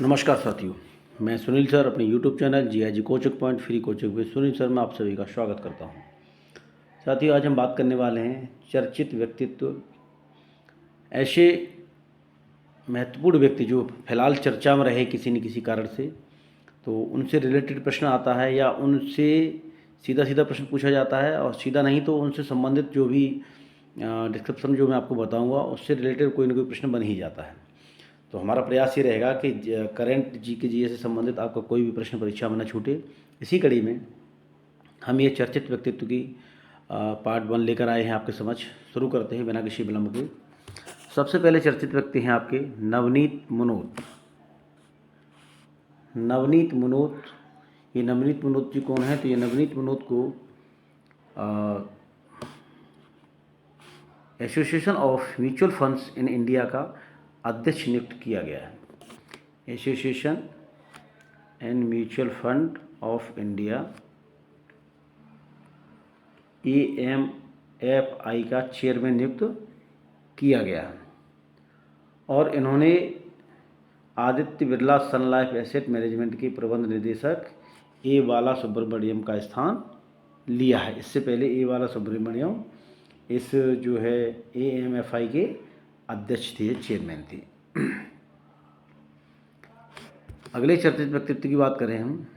नमस्कार साथियों, मैं सुनील सर अपने YouTube channel GIG coaching point free coaching with Sunil sir में आप सभी का स्वागत करता हूं। साथियों, आज हम बात करने वाले हैं चर्चित व्यक्तित्व, ऐसे महत्वपूर्ण व्यक्ति जो फिलहाल चर्चा में रहे किसी न किसी कारण से, तो उनसे रिलेटेड प्रश्न आता है या उनसे सीधा सीधा प्रश्न पूछा जाता है, और सीधा नहीं तो उनसे संबंधित जो भी डिस्क्रिप्शन जो मैं आपको बताऊँगा उससे रिलेटेड कोई ना कोई प्रश्न बन ही जाता है। तो हमारा प्रयास ये रहेगा कि करंट जीके से संबंधित आपका कोई भी प्रश्न परीक्षा में न छूटे। इसी कड़ी में हम ये चर्चित व्यक्तित्व की पार्ट 1 लेकर आए हैं आपके समक्ष। शुरू करते हैं बिना किसी विलंब के। सबसे पहले चर्चित व्यक्ति हैं आपके नवनीत मुनोत। नवनीत मुनोत, ये नवनीत मुनोत जी कौन है? तो ये नवनीत मुनोत को association of mutual funds in India का अध्यक्ष नियुक्त किया गया है। Association and mutual fund of India AMFI का चेयरमैन नियुक्त किया गया है, और इन्होंने आदित्य बिरला सन लाइफ एसेट मैनेजमेंट के प्रबंध निदेशक ए बाला सुब्रमण्यम का स्थान लिया है। इससे पहले ए बाला सुब्रमण्यम इस जो है AMFI के अध्यक्ष थे, चेयरमैन थे। अगले चर्चित व्यक्तित्व की बात करें हम,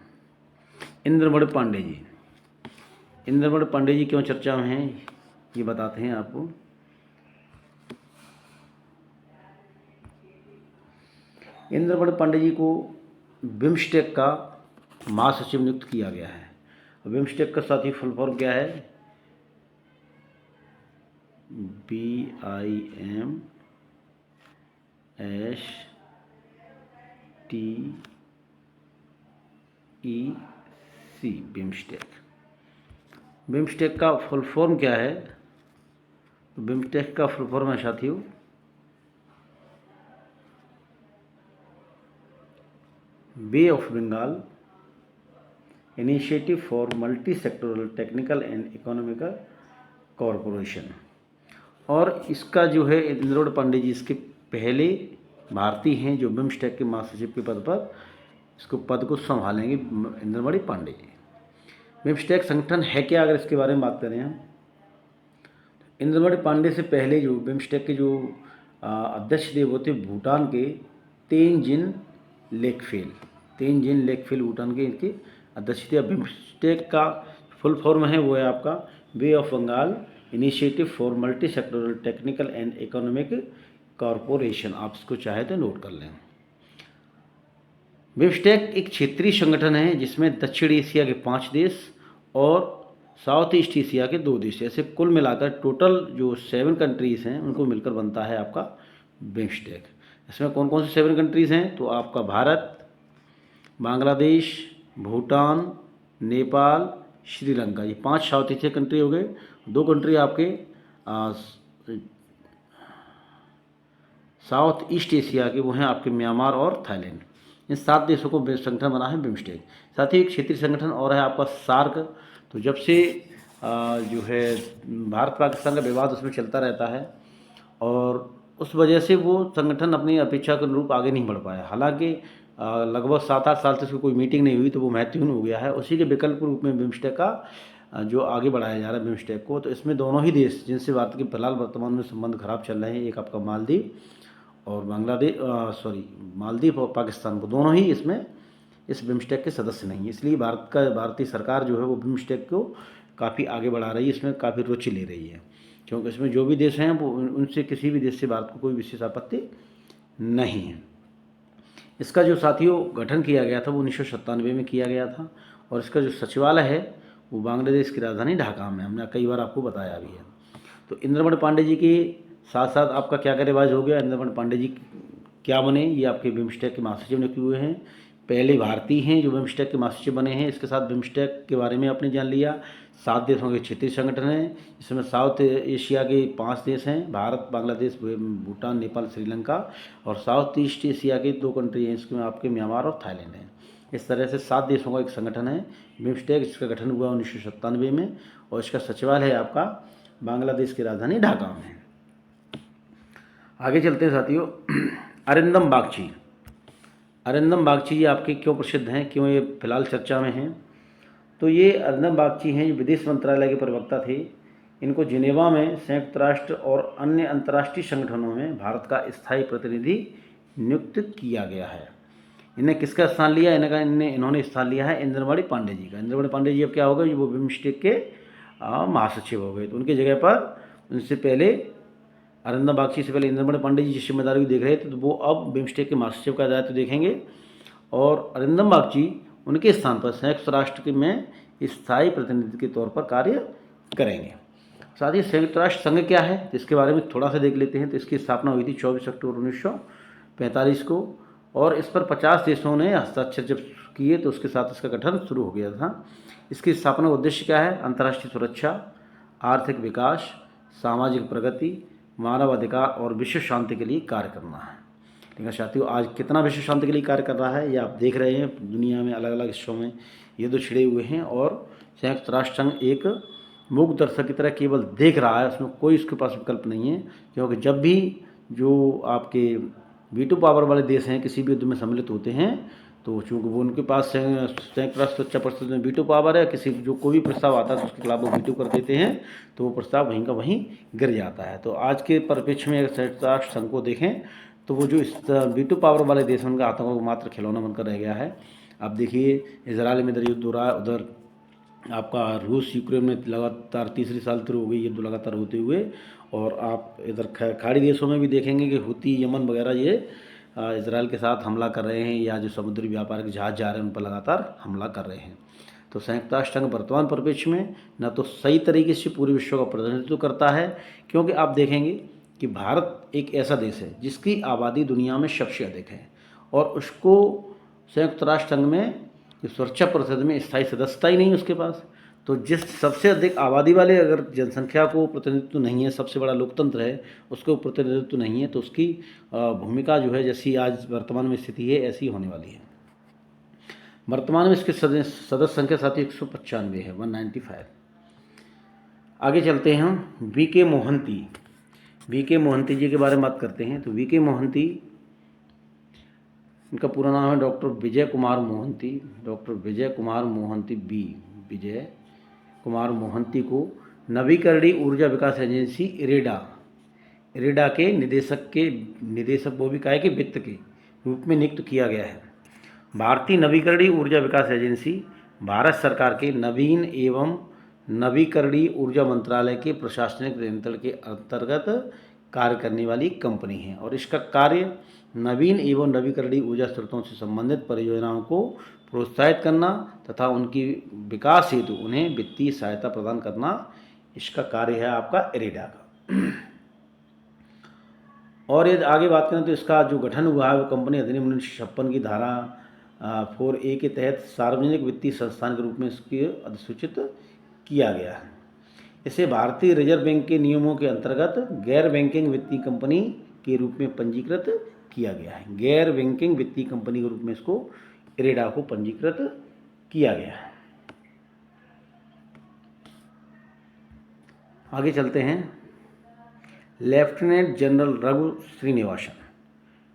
इंद्रमणि पांडे जी। इंद्रमणि पांडे जी क्यों चर्चा में हैं ये बताते हैं आपको। इंद्रमणि पांडे जी को बिम्स्टेक का महासचिव नियुक्त किया गया है। बिम्स्टेक का साथी फुल फॉर्म क्या है? BIMSTEC, BIMSTEC. बिम्स्टेक का फुल फॉर्म क्या है? तो बिम्स्टेक का फुल फॉर्म है साथियों bay of Bengal initiative for multi sectoral technical and economical corporation. और इसका जो है इंद्रमणि पांडे जी इसके पहले भारतीय हैं जो बिम्स्टेक के महासचिव के पद पर इसको पद को संभालेंगे, इंद्रमणि पांडे जी। बिम्स्टेक संगठन है क्या, अगर इसके बारे में बात करें हम, इंद्रमणि पांडे से पहले जो बिम्स्टेक के जो अध्यक्ष थे वो थे भूटान के तेनजिन लेकफेल। तेनजिन लेकफेल भूटान के इनके अध्यक्ष थे। बिम्स्टेक का फुल फॉर्म है वो है आपका bay of Bengal initiative for multi sectoral technical and economic corporation. आप इसको चाहे तो नोट कर लें। बिम्स्टेक एक क्षेत्रीय संगठन है जिसमें दक्षिण एशिया के 5 देश और साउथ ईस्ट एशिया के 2 देश, ऐसे कुल मिलाकर टोटल जो 7 कंट्रीज़ हैं उनको मिलकर बनता है आपका बिम्स्टेक। इसमें कौन कौन से 7 कंट्रीज़ हैं? तो आपका भारत, बांग्लादेश, भूटान, नेपाल, श्रीलंका, ये 5 साउथ एशिया कंट्री हो गए। 2 कंट्री आपके साउथ ईस्ट एशिया के, वो हैं आपके म्यांमार और थाईलैंड। इन 7 देशों को संगठन बना है बिम्स्टेक। साथ ही एक क्षेत्रीय संगठन और है आपका सार्क। तो जब से जो है भारत पाकिस्तान का विवाद उसमें चलता रहता है, और उस वजह से वो संगठन अपनी अपेक्षा के अनुरूप आगे नहीं बढ़ पाया। हालांकि लगभग 7-8 साल से उसकी कोई मीटिंग नहीं हुई, तो वो महत्वपूर्ण हो गया है। उसी के विकल्प रूप में बिम्स्टेक का जो आगे बढ़ाया जा रहा है बिम्स्टेक को। तो इसमें दोनों ही देश जिनसे भारत के फिलहाल वर्तमान में संबंध खराब चल रहे हैं, एक आपका मालदीव और मालदीव और पाकिस्तान, को दोनों ही इसमें इस बिम्स्टेक के सदस्य नहीं है। इसलिए भारतीय सरकार जो है वो बिम्स्टेक को काफ़ी आगे बढ़ा रही है, इसमें काफ़ी रुचि ले रही है, क्योंकि इसमें जो भी देश हैं वो उनसे किसी भी देश से भारत को कोई विशेष आपत्ति नहीं है। इसका जो साथियों गठन किया गया था वो 1997 में किया गया था, और इसका जो सचिवालय है वो बांग्लादेश की राजधानी ढाका में, हमने कई बार आपको बताया भी है। तो इंद्रमणि पांडे जी के साथ साथ आपका क्या क्या रिवाज हो गया, इंद्रमणि पांडे जी क्या बने? ये आपके बिम्स्टेक के महासचिव नियुक्त हुए हैं। पहले भारतीय हैं जो बिम्स्टेक के महासचिव बने हैं। इसके साथ बिम्स्टेक के बारे में आपने जान लिया। 7 देशों के क्षेत्रीय संगठन है, इसमें साउथ एशिया के 5 देश हैं, भारत, बांग्लादेश, भूटान, नेपाल, श्रीलंका, और साउथ ईस्ट एशिया के 2 कंट्री हैं, इसमें आपके म्यांमार और थाईलैंड हैं। इस तरह से 7 देशों का एक संगठन है बिम्स्टेक। इसका गठन हुआ 1997 में, और इसका सचिवालय है आपका बांग्लादेश की राजधानी ढाका में। आगे चलते हैं साथियों। अरिंदम बागची। अरिंदम बागची जी आपके क्यों प्रसिद्ध हैं, क्यों ये फिलहाल चर्चा में हैं? तो ये अरिंदम बागची हैं, जो विदेश मंत्रालय के प्रवक्ता थे। इनको जिनेवा में संयुक्त राष्ट्र और अन्य अंतर्राष्ट्रीय संगठनों में भारत का स्थायी प्रतिनिधि नियुक्त किया गया है। इन्हें किसका स्थान लिया? इन्होंने स्थान लिया है इंद्रमणि पांडे जी का। इंद्रमणि पांडे जी अब क्या हो गए, वो बिम्स्टेक के महासचिव हो गए। तो उनकी जगह पर उनसे पहले अरिंदम बागची से पहले इंद्रमणि पांडे जी जिस जिम्मेदारी को देख रहे थे, तो वो अब बिम्स्टेक के महासचिव का दायित्व देखेंगे। और अरिंदम बागची उनके स्थान पर संयुक्त राष्ट्र के में स्थायी प्रतिनिधि के तौर पर कार्य करेंगे। साथ ही संयुक्त राष्ट्र संघ क्या है, तो इसके बारे में थोड़ा सा देख लेते हैं। तो इसकी स्थापना हुई थी 24 अक्टूबर 1945 को, और इस पर 50 देशों ने हस्ताक्षर जब किए तो उसके साथ इसका गठन शुरू हो गया था। इसकी स्थापना का उद्देश्य क्या है? अंतर्राष्ट्रीय सुरक्षा, आर्थिक विकास, सामाजिक प्रगति, मानव अधिकार और विश्व शांति के लिए कार्य करना है। लेकिन साथियों, आज कितना विश्व शांति के लिए कार्य कर रहा है, ये आप देख रहे हैं। दुनिया में अलग अलग हिस्सों में युद्ध छिड़े हुए हैं, और संयुक्त राष्ट्र संघ एक मूक दर्शक की तरह केवल देख रहा है, उसमें कोई उसके पास विकल्प नहीं है। क्योंकि जब भी जो आपके वीटो पावर वाले देश हैं किसी भी युद्ध में सम्मिलित होते हैं, तो चूँकि वो उनके पास संयुक्त राष्ट्र सुरक्षा परिषद में वीटो पावर है, किसी जो कोई भी प्रस्ताव आता है तो उसके खिलाफ वो वीटो कर देते हैं, तो वो प्रस्ताव वहीं का वहीं गिर जाता है। तो आज के परिप्रेक्ष्य में अगर संयुक्त राष्ट्र संघ को देखें, तो वो जो इस वीटो पावर वाले देश हैं उनका आतंकों को मात्र खिलौना बनकर रह गया है। आप देखिए, इजराइल में इधर युद्ध हो रहा है, उधर आपका रूस यूक्रेन में लगातार तीसरी साल शुरू हो गई युद्ध लगातार होते हुए। और आप इधर खाड़ी देशों में भी देखेंगे कि हुती, यमन वगैरह ये इजराइल के साथ हमला कर रहे हैं, या जो समुद्री व्यापार के जहाज जा रहे हैं उन पर लगातार हमला कर रहे हैं। तो संयुक्त राष्ट्र संघ वर्तमान परिप्रेक्ष्य में न तो सही तरीके से पूरे विश्व का प्रतिनिधित्व करता है, क्योंकि आप देखेंगे कि भारत एक ऐसा देश है जिसकी आबादी दुनिया में सबसे अधिक है, और उसको संयुक्त राष्ट्र संघ में सुरक्षा परिषद में स्थायी सदस्यता ही नहीं उसके पास। तो जिस सबसे अधिक आबादी वाले अगर जनसंख्या को प्रतिनिधित्व नहीं है, सबसे बड़ा लोकतंत्र है, उसको प्रतिनिधित्व नहीं है, तो उसकी भूमिका जो है जैसी आज वर्तमान में स्थिति है ऐसी होने वाली है। वर्तमान में इसके सदस्य संख्या साथी 195 है, 195। आगे चलते हैं हम वी.के. मोहंती। वी.के. मोहंती जी के बारे में बात करते हैं। तो वी.के. मोहंती, इनका पूरा नाम है डॉक्टर विजय कुमार मोहंती। डॉक्टर विजय कुमार मोहंती विजय कुमार मोहंती को नवीकरणीय ऊर्जा विकास एजेंसी इरेडा के निदेशक वो भी काय के वित्त के रूप में नियुक्त किया गया है। भारतीय नवीकरणीय ऊर्जा विकास एजेंसी भारत सरकार के नवीन एवं नवीकरणीय ऊर्जा मंत्रालय के प्रशासनिक नियंत्रण के अंतर्गत कार्य करने वाली कंपनी है, और इसका कार्य नवीन एवं नवीकरणीय ऊर्जा स्रोतों से संबंधित परियोजनाओं को प्रोत्साहित करना तथा उनकी विकास हेतु उन्हें वित्तीय सहायता प्रदान करना, इसका कार्य है आपका इरेडा का। और यदि आगे बात करें तो इसका जो गठन हुआ है वो कंपनी अधिनियम 1956 की धारा 4A के तहत सार्वजनिक वित्तीय संस्थान के रूप में इसके अधिसूचित किया गया है। इसे भारतीय रिजर्व बैंक के नियमों के अंतर्गत गैर बैंकिंग वित्तीय कंपनी के रूप में पंजीकृत किया गया है। गैर बैंकिंग वित्तीय कंपनी के रूप में इसको इरेडा को पंजीकृत किया गया है। आगे चलते हैं lieutenant general Raghu Srinivasan.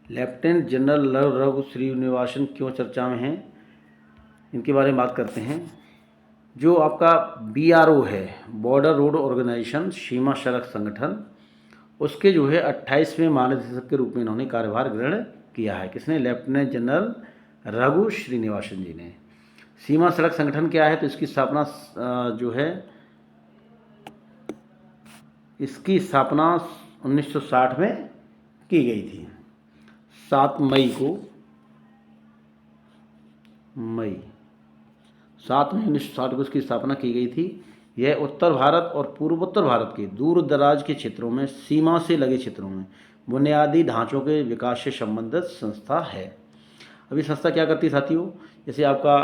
Lieutenant general Raghu Srinivasan क्यों चर्चा में हैं, इनके बारे में बात करते हैं। जो आपका BRO है, बॉर्डर रोड ऑर्गेनाइजेशन, सीमा सड़क संगठन, उसके जो है 28वें महानिदेशक के रूप में इन्होंने कार्यभार ग्रहण किया है। किसने? लेफ्टिनेंट जनरल रघु श्रीनिवासन जी ने। सीमा सड़क संगठन क्या है, तो इसकी स्थापना जो है इसकी स्थापना 1960 में की गई थी। 7 मई 1960 को इसकी स्थापना की गई थी। यह उत्तर भारत और पूर्वोत्तर भारत के दूर दराज के क्षेत्रों में, सीमा से लगे क्षेत्रों में बुनियादी ढांचों के विकास से संबंधित संस्था है। अभी संस्था क्या करती है साथियों, जैसे आपका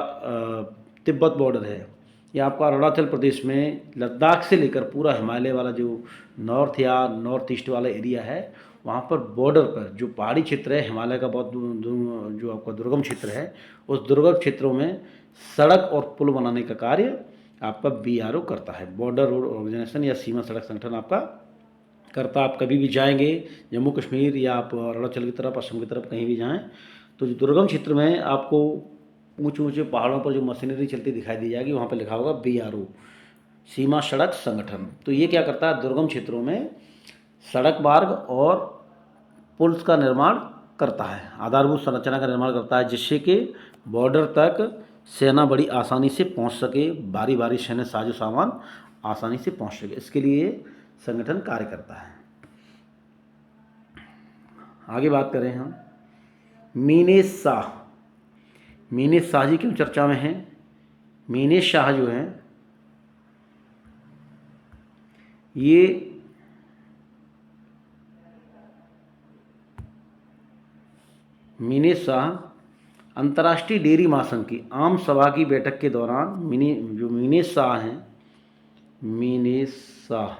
तिब्बत बॉर्डर है, या आपका अरुणाचल प्रदेश में लद्दाख से लेकर पूरा हिमालय वाला जो नॉर्थ या नॉर्थ ईस्ट वाला एरिया है, वहाँ पर बॉर्डर पर जो पहाड़ी क्षेत्र है, हिमालय का बहुत जो आपका दुर्गम क्षेत्र है, उस दुर्गम क्षेत्रों में सड़क और पुल बनाने का कार्य आपका BRO करता है। बॉर्डर रोड ऑर्गेनाइजेशन या सीमा सड़क संगठन आपका करता। आप कभी भी जाएंगे जम्मू कश्मीर या आप अरुणाचल की तरफ, असम की तरफ कहीं भी जाएं, तो जो दुर्गम क्षेत्र में आपको ऊंचे ऊंचे पहाड़ों पर जो मशीनरी चलती दिखाई दी जाएगी, वहाँ पर लिखा होगा BRO, सीमा सड़क संगठन। तो ये क्या करता है, दुर्गम क्षेत्रों में सड़क मार्ग और पुल्स का निर्माण करता है, आधारभूत संरचना का निर्माण करता है, जिससे कि बॉर्डर तक सेना बड़ी आसानी से पहुंच सके, भारी भारी सैन्य साजो सामान आसानी से पहुंच सके, इसके लिए संगठन कार्य करता है। आगे बात करें हम मीनेश शाह। मीनेश शाह जी क्यों चर्चा में हैं? मीनेश शाह जो हैं ये मीनेश शाह अंतर्राष्ट्रीय डेयरी महासंघ की आम सभा की बैठक के दौरान मीनेश शाह हैं, मीनेश शाह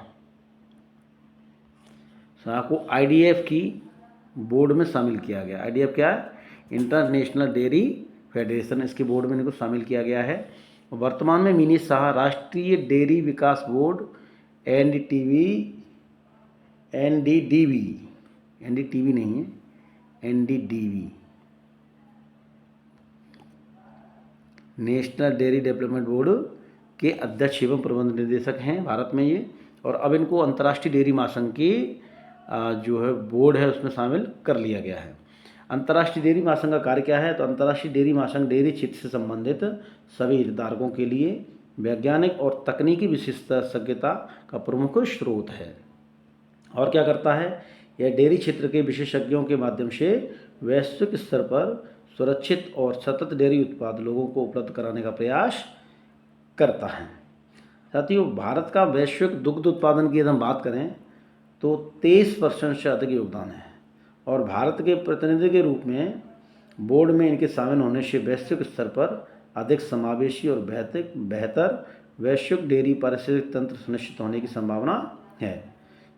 को IDF की बोर्ड में शामिल किया गया। IDF क्या है? इंटरनेशनल डेयरी फेडरेशन, इसके बोर्ड में इनको शामिल किया गया है। वर्तमान में मीनेश शाह राष्ट्रीय डेयरी विकास बोर्ड NDDB नहीं है, NDDB national dairy development board के अध्यक्ष एवं प्रबंध निदेशक हैं भारत में ये, और अब इनको अंतर्राष्ट्रीय डेयरी महासंघ की जो है बोर्ड है उसमें शामिल कर लिया गया है। अंतर्राष्ट्रीय डेयरी महासंघ का कार्य क्या है? तो अंतर्राष्ट्रीय डेयरी महासंघ डेयरी क्षेत्र से संबंधित सभी हितधारकों के लिए वैज्ञानिक और तकनीकी विशेषज्ञता का प्रमुख स्रोत है। और क्या करता है? यह डेयरी क्षेत्र के विशेषज्ञों के माध्यम से वैश्विक स्तर पर सुरक्षित और सतत डेयरी उत्पाद लोगों को उपलब्ध कराने का प्रयास करता है। साथियों, भारत का वैश्विक दुग्ध उत्पादन की यदि हम बात करें तो 23% से अधिक योगदान है, और भारत के प्रतिनिधि के रूप में बोर्ड में इनके शामिल होने से वैश्विक स्तर पर अधिक समावेशी और बेहतर वैश्विक डेयरी पारिस्थितिक तंत्र सुनिश्चित होने की संभावना है,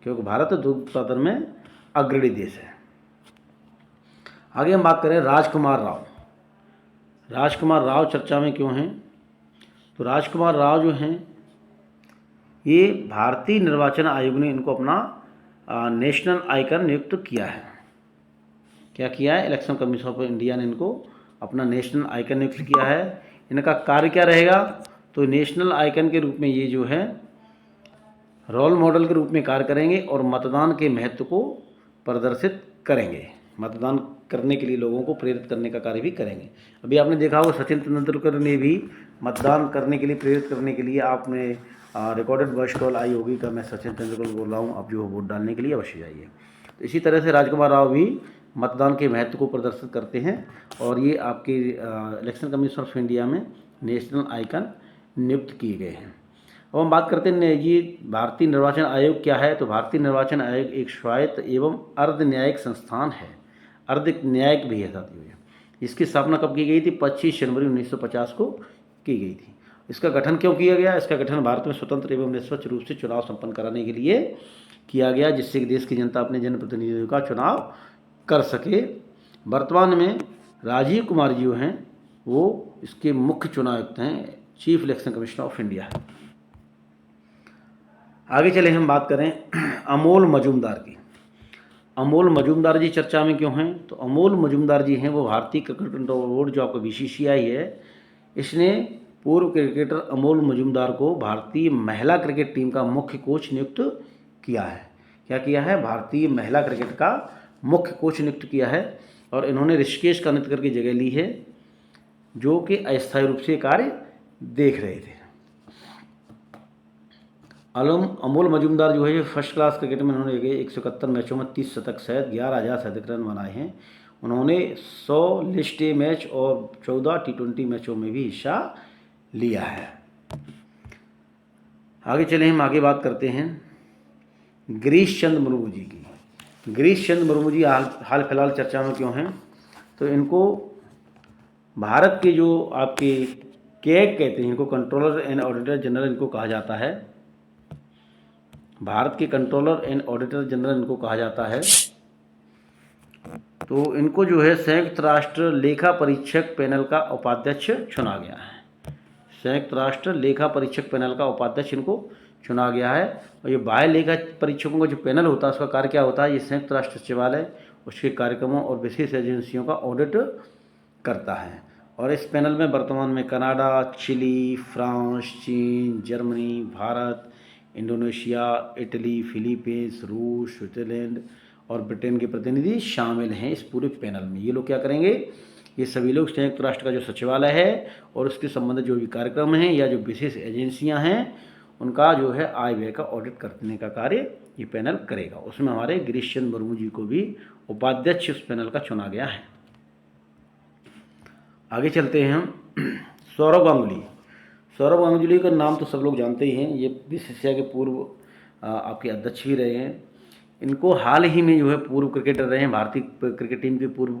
क्योंकि भारत दुग्ध उत्पादन में अग्रणी देश है। आगे हम बात करें राजकुमार राव। राजकुमार राव चर्चा में क्यों हैं? तो राजकुमार राव जो हैं ये भारतीय निर्वाचन आयोग ने इनको अपना नेशनल आइकन नियुक्त किया है। क्या किया है? इलेक्शन कमीशन ऑफ इंडिया ने इनको अपना नेशनल आइकन नियुक्त किया है। इनका कार्य क्या रहेगा? तो नेशनल आइकन के रूप में ये जो है रोल मॉडल के रूप में कार्य करेंगे और मतदान के महत्व को प्रदर्शित करेंगे, मतदान करने के लिए लोगों को प्रेरित करने का कार्य भी करेंगे। अभी आपने देखा होगा सचिन तेंदुलकर ने भी मतदान करने के लिए प्रेरित करने के लिए आपने रिकॉर्डेड वॉइस कॉल आई होगी कि मैं सचिन तेंदुलकर बोल रहा हूँ, आप जो वोट डालने के लिए अवश्य जाइए। तो इसी तरह से राजकुमार राव भी मतदान के महत्व को प्रदर्शित करते हैं और ये आपके इलेक्शन कमीशन ऑफ इंडिया में नेशनल आइकन नियुक्त किए गए हैं। अब हम बात करते हैं ये भारतीय निर्वाचन आयोग क्या है। तो भारतीय निर्वाचन आयोग एक स्वायत्त एवं अर्ध न्यायिक संस्थान है, अर्ध न्यायिक भी है साथियों। इसकी स्थापना कब की गई थी? 25 जनवरी 1950 को की गई थी। इसका गठन क्यों किया गया? इसका गठन भारत में स्वतंत्र एवं निष्पक्ष रूप से चुनाव संपन्न कराने के लिए किया गया, जिससे कि देश की जनता अपने जनप्रतिनिधियों का चुनाव कर सके। वर्तमान में राजीव कुमार जी जो हैं वो इसके मुख्य चुनाव आयुक्त हैं, chief election commissioner of India है। आगे चले हम बात करें अमोल मजूमदार की। अमोल मजूमदार जी चर्चा में क्यों हैं? तो अमोल मजूमदार जी हैं वो भारतीय क्रिकेट कंट्रोल बोर्ड जो आपका BCCI है, इसने पूर्व क्रिकेटर अमोल मजूमदार को भारतीय महिला क्रिकेट टीम का मुख्य कोच नियुक्त किया है। क्या किया है? भारतीय महिला क्रिकेट का मुख्य कोच नियुक्त किया है और इन्होंने ऋषिकेश कानितकर की जगह ली है, जो कि अस्थायी रूप से कार्य देख रहे थे। अमोल मजूमदार जो है फर्स्ट क्लास क्रिकेट में उन्होंने 171 मैचों में 30 शतक सहित 11,000 से अधिक रन बनाए हैं। उन्होंने 100 लिस्ट ए मैच और 14 T20 मैचों में भी हिस्सा लिया है। आगे चले हम आगे बात करते हैं गिरीश चंद्र मुर्मू जी की। गिरीश चंद्र मुर्मू जी हाल फिलहाल चर्चा में क्यों हैं? तो इनको भारत के जो आपके कैग कहते हैं, इनको कंट्रोलर एंड ऑडिटर जनरल इनको कहा जाता है। भारत के कंट्रोलर एंड ऑडिटर जनरल इनको कहा जाता है। तो इनको जो है संयुक्त राष्ट्र लेखा परीक्षक पैनल का उपाध्यक्ष चुना गया है। संयुक्त राष्ट्र लेखा परीक्षक पैनल का उपाध्यक्ष इनको चुना गया है। और ये बाह्य लेखा परीक्षकों का जो पैनल होता है उसका कार्य क्या होता है? ये संयुक्त राष्ट्र सचिवालय उसके कार्यक्रमों और विशेष एजेंसियों का ऑडिट करता है। और इस पैनल में वर्तमान में कनाडा, चिली, फ्रांस, चीन, Germany, Bharat, Indonesia, Italy, Philippines, रूस, स्विट्जरलैंड और ब्रिटेन के प्रतिनिधि शामिल हैं इस पूरे पैनल में। ये लोग क्या करेंगे, ये सभी लोग संयुक्त राष्ट्र का जो सचिवालय है और उसके संबंधित जो भी कार्यक्रम हैं या जो विशेष एजेंसियां हैं उनका जो है आय व्यय का ऑडिट करने का कार्य ये पैनल करेगा। उसमें हमारे गिरीश चंद्र मुर्मू जी को भी उपाध्यक्ष उस पैनल का चुना गया है। आगे चलते हैं हम। सौरव गांगुली। सौरव गांगुली का नाम तो सब लोग जानते ही हैं। ये बीसीसीआई के पूर्व आपके अध्यक्ष भी रहे हैं। इनको हाल ही में जो है पूर्व क्रिकेटर रहे हैं, भारतीय क्रिकेट टीम के पूर्व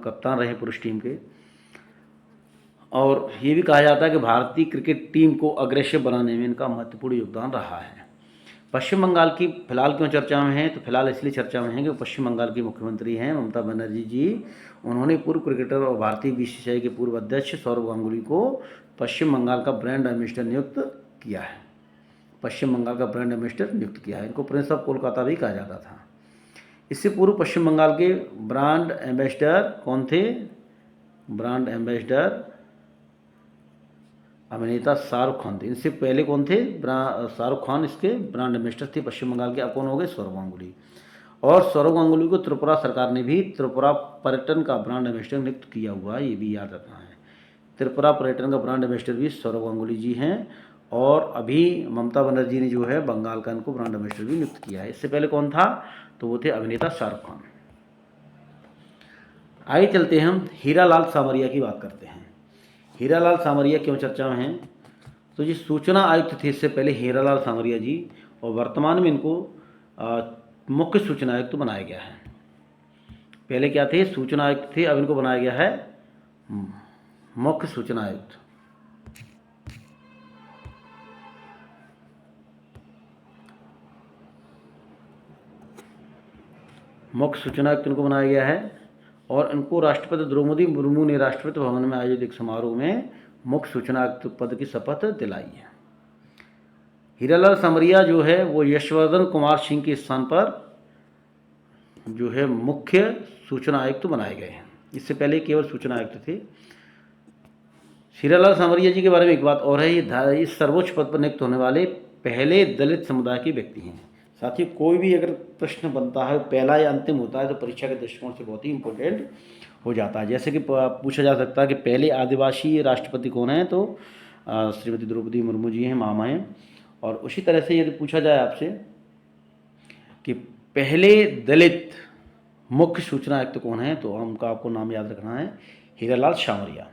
कप्तान रहे पुरुष टीम के। और ये भी कहा जाता है कि भारतीय क्रिकेट टीम को अग्रेसिव बनाने में इनका महत्वपूर्ण योगदान रहा है। पश्चिम बंगाल की फिलहाल क्यों चर्चा में है, तो फिलहाल इसलिए चर्चा में है कि पश्चिम बंगाल की मुख्यमंत्री हैं ममता बनर्जी जी। उन्होंने पूर्व क्रिकेटर और भारतीय बीसीसीआई के पूर्व अध्यक्ष सौरव गांगुली को पश्चिम बंगाल का ब्रांड एम्बेसडर नियुक्त किया है। पश्चिम बंगाल का ब्रांड एम्बेसडर नियुक्त किया है। इनको प्रिंस ऑफ कोलकाता भी कहा जाता था। इससे पूर्व पश्चिम बंगाल के ब्रांड एम्बेसडर कौन थे? ब्रांड एम्बेसडर अभिनेता शाहरुख खान थे। इनसे पहले कौन थे? शाहरुख खान इसके ब्रांड एम्बेसडर थे पश्चिम बंगाल के। अब कौन हो गए? सौरव गांगुली। और सौरव गांगुली को त्रिपुरा सरकार ने भी त्रिपुरा पर्यटन का ब्रांड एम्बेसडर नियुक्त किया हुआ है, ये भी याद रखना है। त्रिपुरा पर्यटन का ब्रांड एम्बेसडर भी सौरव गांगुली जी हैं। और अभी ममता बनर्जी ने जो है बंगाल का इनको ब्रांड एम्बेसडर भी नियुक्त किया है। इससे पहले कौन था? तो वो थे अभिनेता शाहरुख खान। आगे चलते हैं हम हीरालाल सामरिया की बात करते हैं। हीरालाल सामरिया क्यों चर्चा में हैं? तो जी सूचना आयुक्त थे इससे पहले हीरालाल सामरिया जी, और वर्तमान में इनको मुख्य सूचना आयुक्त बनाया गया है। पहले क्या थे? सूचना आयुक्त थे, अब इनको बनाया गया है मुख्य सूचना आयुक्त। मुख्य सूचना आयुक्त इनको बनाया गया है। और इनको राष्ट्रपति द्रौपदी मुर्मू ने राष्ट्रपति भवन में आयोजित एक समारोह में मुख्य सूचना आयुक्त पद की शपथ दिलाई है। हीरालाल सामरिया जो है वो यशवर्धन कुमार सिंह के स्थान पर जो है मुख्य सूचना आयुक्त बनाए गए हैं। इससे पहले केवल सूचना आयुक्त थे। हीरालाल सामरिया जी के बारे में एक बात और है, ये सर्वोच्च पद पर नियुक्त होने वाले पहले दलित समुदाय के व्यक्ति हैं। साथ ही कोई भी अगर प्रश्न बनता है पहला या अंतिम होता है तो परीक्षा के दृष्टिकोण से बहुत ही इंपॉर्टेंट हो जाता है। जैसे कि पूछा जा सकता है कि पहले आदिवासी राष्ट्रपति कौन है, तो श्रीमती द्रौपदी मुर्मू जी हैं, मामा हैं। और उसी तरह से यदि पूछा जाए आपसे कि पहले दलित मुख्य सूचना आयुक्त कौन है, तो उनका आपको नाम याद रखना है, हीरालाल सामरिया।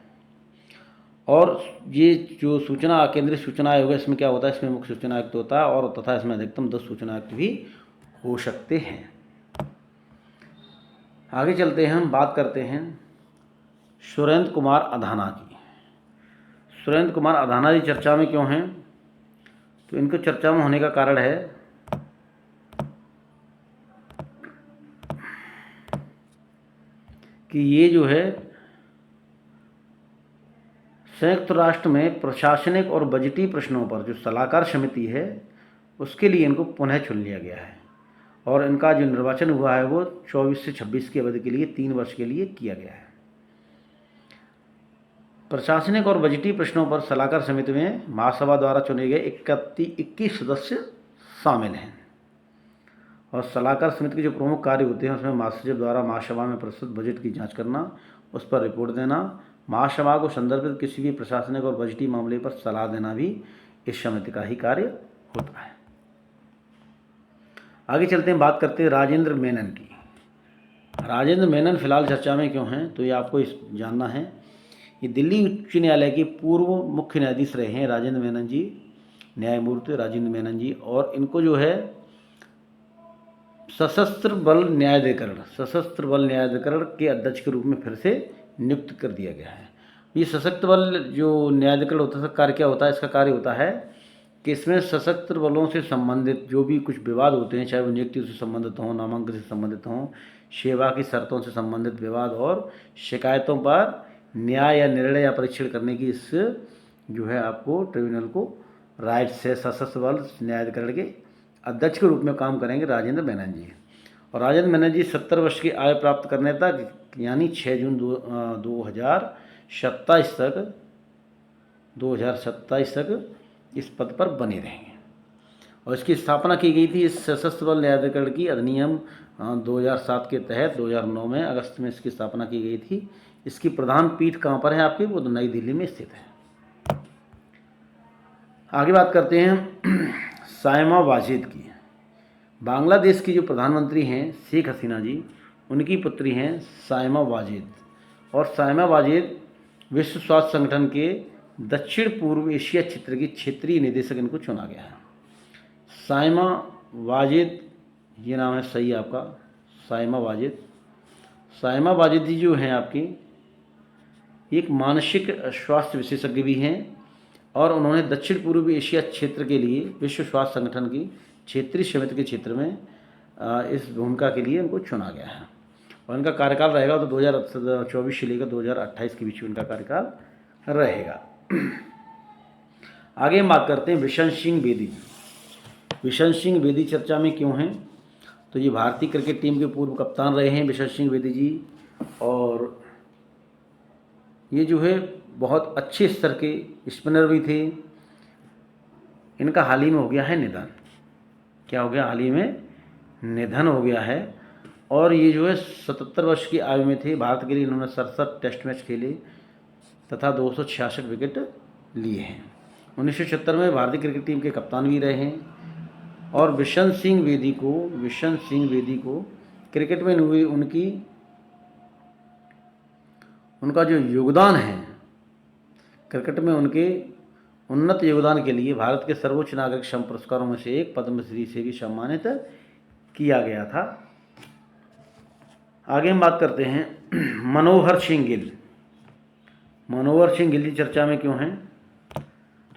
और ये जो सूचना केंद्रीय सूचना आयोग है इसमें क्या होता है, इसमें मुख्य सूचना आयुक्त होता है और तथा इसमें अधिकतम 10 सूचना आयुक्त भी हो सकते हैं। आगे चलते हैं, हम बात करते हैं सुरेंद्र कुमार अधाना की। सुरेंद्र कुमार अधाना जी चर्चा में क्यों हैं, तो इनको चर्चा में होने का कारण है कि ये जो है संयुक्त राष्ट्र में प्रशासनिक और बजटीय प्रश्नों पर जो सलाहकार समिति है उसके लिए इनको पुनः चुन लिया गया है। और इनका जो निर्वाचन हुआ है वो 24 से 26 की अवधि के लिए 3 वर्ष के लिए किया गया है। प्रशासनिक और बजटीय प्रश्नों पर सलाहकार समिति में महासभा द्वारा चुने गए 21 सदस्य शामिल हैं। और सलाहकार समिति के जो प्रमुख कार्य होते हैं उसमें महासचिव द्वारा महासभा में प्रस्तुत बजट की जांच करना, उस पर रिपोर्ट देना, महासभा को संदर्भित किसी भी प्रशासनिक और बजटीय मामले पर सलाह देना भी इस समिति का ही कार्य होता है। आगे चलते हैं, बात करते हैं राजेंद्र मेनन की। राजेंद्र मेनन फिलहाल चर्चा में क्यों हैं, तो ये आपको जानना है। ये दिल्ली उच्च न्यायालय के पूर्व मुख्य न्यायाधीश रहे हैं राजेंद्र मेनन जी, न्यायमूर्ति राजेंद्र मेनन जी। और इनको जो है सशस्त्र बल न्यायाधिकरण के अध्यक्ष के रूप में फिर से नियुक्त कर दिया गया है। ये सशस्त्र बल जो न्यायाधिकरण होता है, कार्य क्या होता है, इसका कार्य होता है कि इसमें सशस्त्र बलों से संबंधित जो भी कुछ विवाद होते हैं, चाहे वो नियुक्ति से संबंधित हों, नामांकन से संबंधित हों, सेवा की शर्तों से संबंधित विवाद और शिकायतों पर न्याय या निर्णय या परीक्षण करने की इस जो है आपको ट्रिब्यूनल को राइट से सशस्त्र बल न्यायाधिकरण के अध्यक्ष के रूप में काम करेंगे राजेंद्र मेनन जी। और राजेंद्र मेनन जी 70 वर्ष की आयु प्राप्त करने तक, यानी 6 जून 2027 तक 2027 तक इस पद पर बने रहेंगे। और इसकी स्थापना की गई थी इस सशस्त्र बल न्यायाधिकरण की अधिनियम 2007 के तहत 2009 में अगस्त में इसकी स्थापना की गई थी। इसकी प्रधान पीठ कहाँ पर है आपकी, वो तो नई दिल्ली में स्थित है। आगे बात करते हैं सायमा वाजिद की। बांग्लादेश की जो प्रधानमंत्री हैं शेख हसीना जी, उनकी पुत्री हैं सायमा वाजिद। और सायमा वाजिद विश्व स्वास्थ्य संगठन के दक्षिण पूर्व एशिया क्षेत्र की क्षेत्रीय निदेशक इनको चुना गया है। सायमा वाजिद, ये नाम है सही आपका, सायमा वाजिद। सायमा वाजिद जी जो हैं आपकी एक मानसिक स्वास्थ्य विशेषज्ञ भी हैं और उन्होंने दक्षिण पूर्वी एशिया क्षेत्र के लिए विश्व स्वास्थ्य संगठन की क्षेत्रीय समिति के क्षेत्र में इस भूमिका के लिए उनको चुना गया है। और इनका कार्यकाल रहेगा तो 2024 से लेकर 2028 के बीच में इनका कार्यकाल रहेगा। आगे हम बात करते हैं बिशन सिंह बेदी। बिशन सिंह बेदी चर्चा में क्यों हैं, तो ये भारतीय क्रिकेट टीम के पूर्व कप्तान रहे हैं बिशन सिंह बेदी जी। और ये जो है बहुत अच्छे स्तर के स्पिनर भी थे। इनका हाल ही में हो गया है निधन। क्या हो गया, हाल ही में निधन हो गया है। और ये जो है 77 वर्ष की आयु में थे। भारत के लिए इन्होंने 67 टेस्ट मैच खेले तथा 266 विकेट लिए हैं। 1976 में भारतीय क्रिकेट टीम के कप्तान भी रहे हैं। और बिशन सिंह बेदी को क्रिकेट में हुई उनका जो योगदान है, क्रिकेट में उनके उन्नत योगदान के लिए भारत के सर्वोच्च नागरिक सम्मान पुरस्कारों में से एक पद्मश्री से भी सम्मानित किया गया था। आगे हम बात करते हैं मनोहर सिंह गिल। मनोहर सिंह गिल जी चर्चा में क्यों हैं,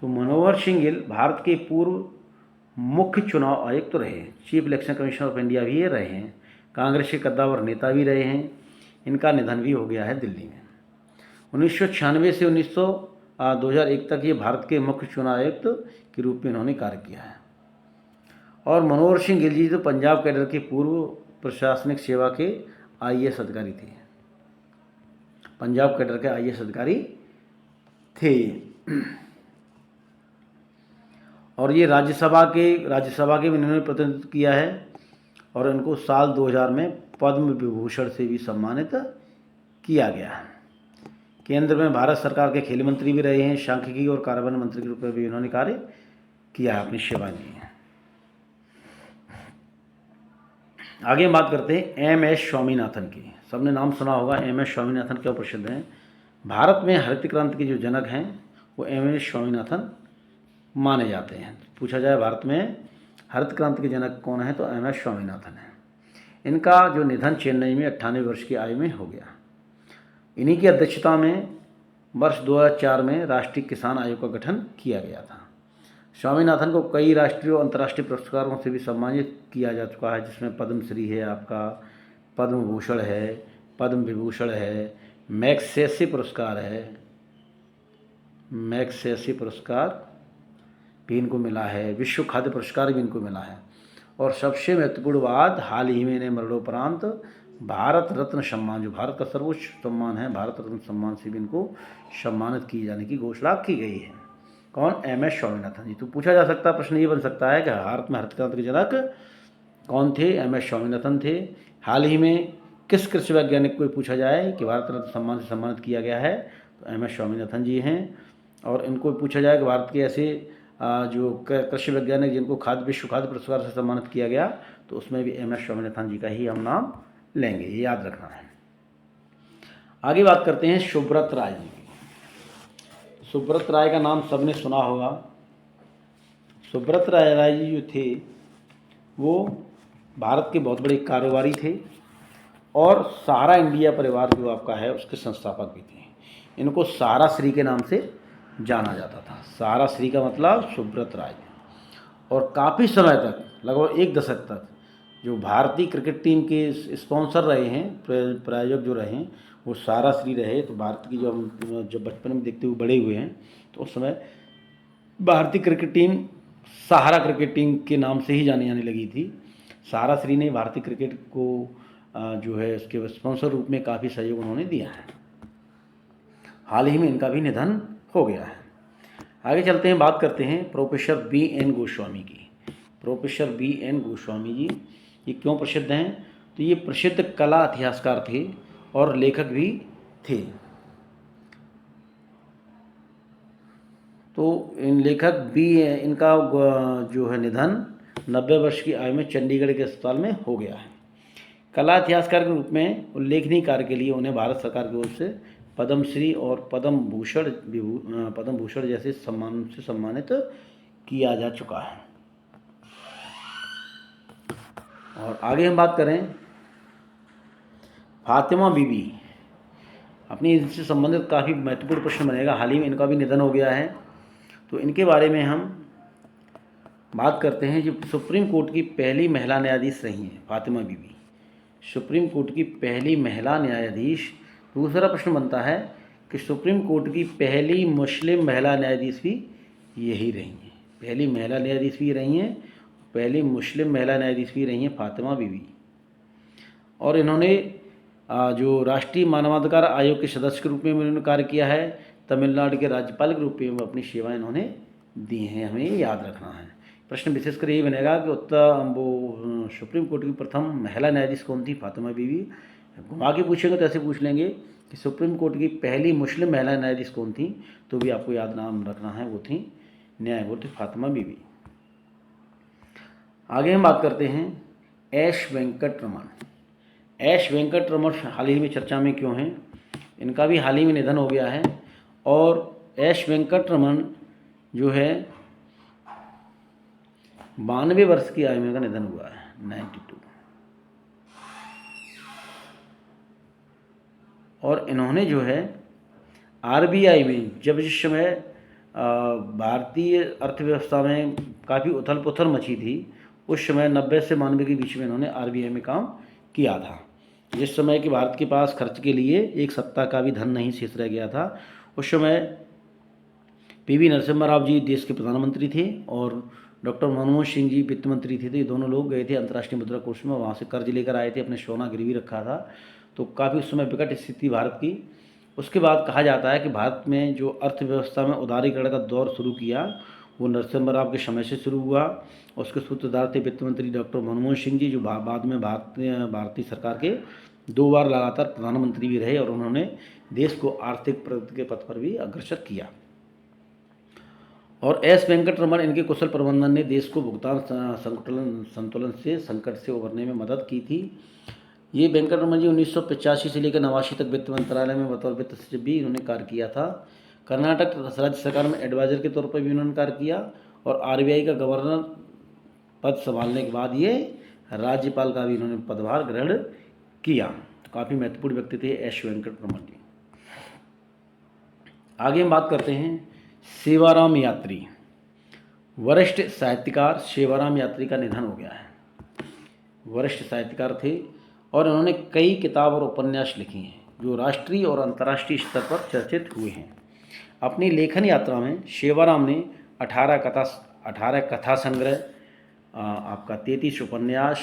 तो मनोहर सिंह गिल भारत के पूर्व मुख्य चुनाव आयुक्त रहे, chief election commissioner of India भी ये रहे हैं, कांग्रेस के कद्दावर नेता भी रहे हैं। इनका निधन भी हो गया है दिल्ली में। 1996 से 2001 तक ये भारत के मुख्य चुनाव आयुक्त के रूप में इन्होंने कार्य किया है। और मनोहर सिंह गिल जी तो पंजाब कैडर के पूर्व प्रशासनिक सेवा के IAS अधिकारी थे, पंजाब कैडर के IAS अधिकारी थे। और ये राज्यसभा के भी इन्होंने प्रतिनिधित्व किया है। और इनको साल 2000 में पद्म विभूषण से भी सम्मानित किया गया है। केंद्र में भारत सरकार के खेल मंत्री भी रहे हैं, सांख्यिकी और कार्यान्वयन मंत्री के रूप में भी इन्होंने कार्य किया है, अपनी सेवा दी है। आगे हम बात करते हैं MS स्वामीनाथन की। सबने नाम सुना होगा, MS स्वामीनाथन क्यों प्रसिद्ध हैं। भारत में हरित क्रांति के जो जनक हैं वो MS स्वामीनाथन माने जाते हैं। पूछा जाए भारत में हरित क्रांति के जनक कौन है, तो MS स्वामीनाथन है। इनका जो निधन चेन्नई में 98 वर्ष की आयु में हो गया। इन्हीं की अध्यक्षता में वर्ष 2004 में राष्ट्रीय किसान आयोग का गठन किया गया था। स्वामीनाथन को कई राष्ट्रीय और अंतर्राष्ट्रीय पुरस्कारों से भी सम्मानित किया जा चुका है, जिसमें पद्मश्री है, आपका पद्म भूषण है, पद्म विभूषण है, मैग्सेसे पुरस्कार है, मैग्सेसे पुरस्कार भी इनको मिला है, विश्व खाद्य पुरस्कार भी इनको मिला है। और सबसे महत्वपूर्ण बात, हाल ही में इन्हें मरणोपरांत भारत रत्न सम्मान, जो भारत का सर्वोच्च सम्मान है, भारत रत्न सम्मान से भी इनको सम्मानित किए जाने की घोषणा की गई है। कौन, MS स्वामीनाथन जी। तो पूछा जा सकता है, प्रश्न ये बन सकता है कि भारत में हरित क्रांति के जनक कौन थे, MS स्वामीनाथन थे। हाल ही में किस कृषि वैज्ञानिक को पूछा जाए कि भारत रत्न सम्मान से सम्मानित किया गया है, तो MS स्वामीनाथन जी हैं। और इनको पूछा जाए कि भारत के ऐसे जो कृषि वैज्ञानिक जिनको विश्व खाद्य पुरस्कार से सम्मानित किया गया, तो उसमें भी MS स्वामीनाथन जी का ही हम नाम लेंगे, ये याद रखना है। आगे बात करते हैं सुब्रत राय जी की। सुब्रत राय का नाम सबने सुना होगा। सुब्रत राय जी जो थे वो भारत के बहुत बड़े कारोबारी थे और सहारा इंडिया परिवार जो आपका है उसके संस्थापक भी थे। इनको सहारा श्री के नाम से जाना जाता था। सहारा श्री का मतलब सुब्रत राय। और काफ़ी समय तक, लगभग 1 दशक तक, जो भारतीय क्रिकेट टीम के स्पॉन्सर रहे हैं, प्रायोजक जो रहे हैं, वो सहारा श्री रहे। तो भारत की जो हम जब बचपन में देखते हुए बड़े हुए हैं, तो उस समय भारतीय क्रिकेट टीम सहारा क्रिकेट टीम के नाम से ही जानी जाने लगी थी। सहारा श्री ने भारतीय क्रिकेट को जो है उसके स्पॉन्सर रूप में काफ़ी सहयोग उन्होंने दिया है। हाल ही में इनका भी निधन हो गया है। आगे चलते हैं, बात करते हैं प्रोफेसर B.N. गोस्वामी की। Professor B.N. गोस्वामी जी ये क्यों प्रसिद्ध हैं? तो ये प्रसिद्ध कला इतिहासकार थे और लेखक भी थे। तो इन लेखक इनका जो है निधन 90 वर्ष की आयु में चंडीगढ़ के अस्पताल में हो गया है। कला इतिहासकार के रूप में उल्लेखनीय कार्य के लिए उन्हें भारत सरकार की ओर से पद्मश्री और पद्म भूषण जैसे सम्मान से सम्मानित किया जा चुका है। और आगे हम बात करें फातिमा बीबी, अपनी इनसे संबंधित काफ़ी महत्वपूर्ण प्रश्न बनेगा। हाल ही में इनका भी निधन हो गया है, तो इनके बारे में हम बात करते हैं। जो सुप्रीम कोर्ट की पहली महिला न्यायाधीश रही हैं फातिमा बीबी, सुप्रीम कोर्ट की पहली महिला न्यायाधीश। दूसरा प्रश्न बनता है कि सुप्रीम कोर्ट की पहली मुस्लिम महिला न्यायाधीश भी यही रही हैं, पहली महिला न्यायाधीश भी रही हैं, पहली मुस्लिम महिला न्यायाधीश भी रही हैं फातिमा बीबी। और इन्होंने जो राष्ट्रीय मानवाधिकार आयोग के सदस्य के रूप में इन्होंने कार्य किया है। तमिलनाडु के राज्यपाल के रूप में अपनी सेवाएं इन्होंने दी हैं, हमें याद रखना है। प्रश्न विशेषकर ये बनेगा कि सुप्रीम कोर्ट की प्रथम महिला न्यायाधीश कौन थी? फातिमा बीबी। घुमा के पूछेंगे तो ऐसे पूछ लेंगे कि सुप्रीम कोर्ट की पहली मुस्लिम महिला न्यायाधीश कौन थी, तो भी आपको याद नाम रखना है, वो थी न्यायमूर्ति फातिमा बीबी। आगे हम बात करते हैं एस वेंकट रमन। एस वेंकट रमन हाल ही में चर्चा में क्यों हैं? इनका भी हाल ही में निधन हो गया है। और एस वेंकट रमन जो है 92 वर्ष की आयु में इनका निधन हुआ है, 92। और इन्होंने जो है RBI में जब जिस समय भारतीय अर्थव्यवस्था में काफ़ी उथल पुथल मची थी, उस समय 90 से 92 के बीच में इन्होंने RBI में काम किया था। जिस समय कि भारत के पास खर्च के लिए एक सप्ताह का भी धन नहीं शेष रह गया था, उस समय PV नरसिम्हा राव जी देश के प्रधानमंत्री थे और डॉक्टर मनमोहन सिंह जी वित्त मंत्री थे। तो ये दोनों लोग गए थे अंतर्राष्ट्रीय मुद्रा कोष में, वहाँ से कर्ज लेकर आए थे, अपने सोना गिरवी रखा था। तो काफ़ी उस समय विकट स्थिति भारत की। उसके बाद कहा जाता है कि भारत में जो अर्थव्यवस्था में उदारीकरण का दौर शुरू किया वो नरसिम्हा राव के समय से शुरू हुआ। उसके सूत्रधार थे वित्त मंत्री डॉक्टर मनमोहन सिंह जी, जो बाद में भारतीय सरकार के 2 बार लगातार प्रधानमंत्री भी रहे और उन्होंने देश को आर्थिक प्रगति के पथ पर भी अग्रसर किया। और एस वेंकट रमन इनके कुशल प्रबंधन ने देश को भुगतान संतुलन से संकट से उभरने में मदद की थी। ये वेंकट रमन जी 1985 से लेकर 89 तक वित्त मंत्रालय में बतौर वित्त सचिव भी इन्होंने कार्य किया था। कर्नाटक राज्य सरकार में एडवाइजर के तौर पर भी इन्होंने कार्य किया और RBI का गवर्नर पद संभालने के बाद ये राज्यपाल का भी इन्होंने पदभार ग्रहण किया। तो काफ़ी महत्वपूर्ण व्यक्ति थे एस वेंकट रमन जी। आगे हम बात करते हैं सेवाराम यात्री। वरिष्ठ साहित्यकार सेवाराम यात्री का निधन हो गया है। वरिष्ठ साहित्यकार थे और उन्होंने कई किताब और उपन्यास लिखी हैं जो राष्ट्रीय और अंतर्राष्ट्रीय स्तर पर चर्चित हुए हैं। अपनी लेखन यात्रा में सेवाराम ने 18 कथा संग्रह, आपका 33 उपन्यास,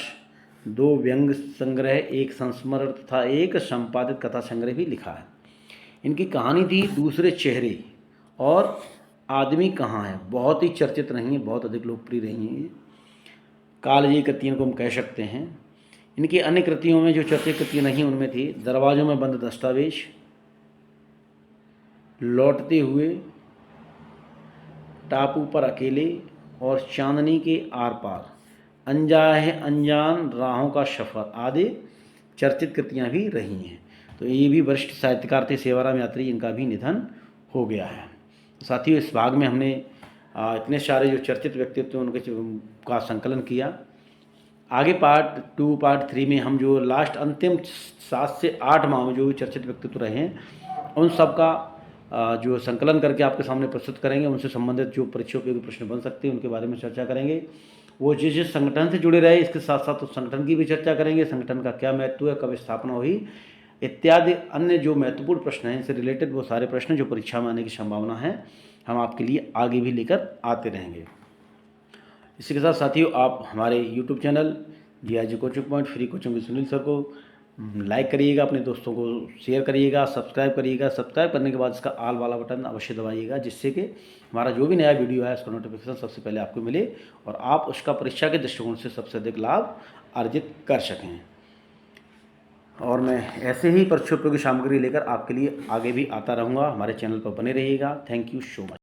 2 व्यंग्य संग्रह, 1 संस्मरण तथा 1 संपादित कथा संग्रह भी लिखा है। इनकी कहानी थी दूसरे चेहरे और आदमी कहाँ है, बहुत ही चर्चित रही हैं, बहुत अधिक लोकप्रिय रही हैं। कालजयी कृतियों को हम कह सकते हैं। इनकी अन्य कृतियों में जो चर्चित कृतियाँ नहीं उनमें थी दरवाज़ों में बंद दस्तावेज, लौटते हुए, टापू पर अकेले और चांदनी के आर पार, अनजान राहों का सफ़र आदि चर्चित कृतियाँ भी रही हैं। तो ये भी वरिष्ठ साहित्यकार थे सेवाराम यात्री, इनका भी निधन हो गया है। साथियों, इस भाग में हमने इतने सारे जो चर्चित व्यक्तित्व उनके का संकलन किया। आगे पार्ट 2 पार्ट 3 में हम जो लास्ट अंतिम 7 से 8 माह में जो भी चर्चित व्यक्तित्व रहे हैं उन सब का जो संकलन करके आपके सामने प्रस्तुत करेंगे। उनसे संबंधित जो परीक्षा उपयोगी प्रश्न बन सकते हैं उनके बारे में चर्चा करेंगे। वो जिस संगठन से जुड़े रहे इसके साथ साथ उस संगठन की भी चर्चा करेंगे, संगठन का क्या महत्व है, कब स्थापना हुई इत्यादि अन्य जो महत्वपूर्ण प्रश्न हैं इनसे रिलेटेड वो सारे प्रश्न जो परीक्षा में आने की संभावना है हम आपके लिए आगे भी लेकर आते रहेंगे। इसी के साथ साथियों, आप हमारे YouTube channel GRG coaching point free coaching with Sunil sir को लाइक करिएगा, अपने दोस्तों को शेयर करिएगा, सब्सक्राइब करिएगा। सब्सक्राइब करने के बाद इसका ऑल वाला बटन अवश्य दबाइएगा, जिससे कि हमारा जो भी नया वीडियो है उसका नोटिफिकेशन सबसे पहले आपको मिले और आप उसका परीक्षा के दृष्टिकोण से सबसे अधिक लाभ अर्जित कर सकें। और मैं ऐसे ही परीक्षा उपयोगी सामग्री लेकर आपके लिए आगे भी आता रहूँगा। हमारे चैनल पर बने रहिएगा। Thank you so much.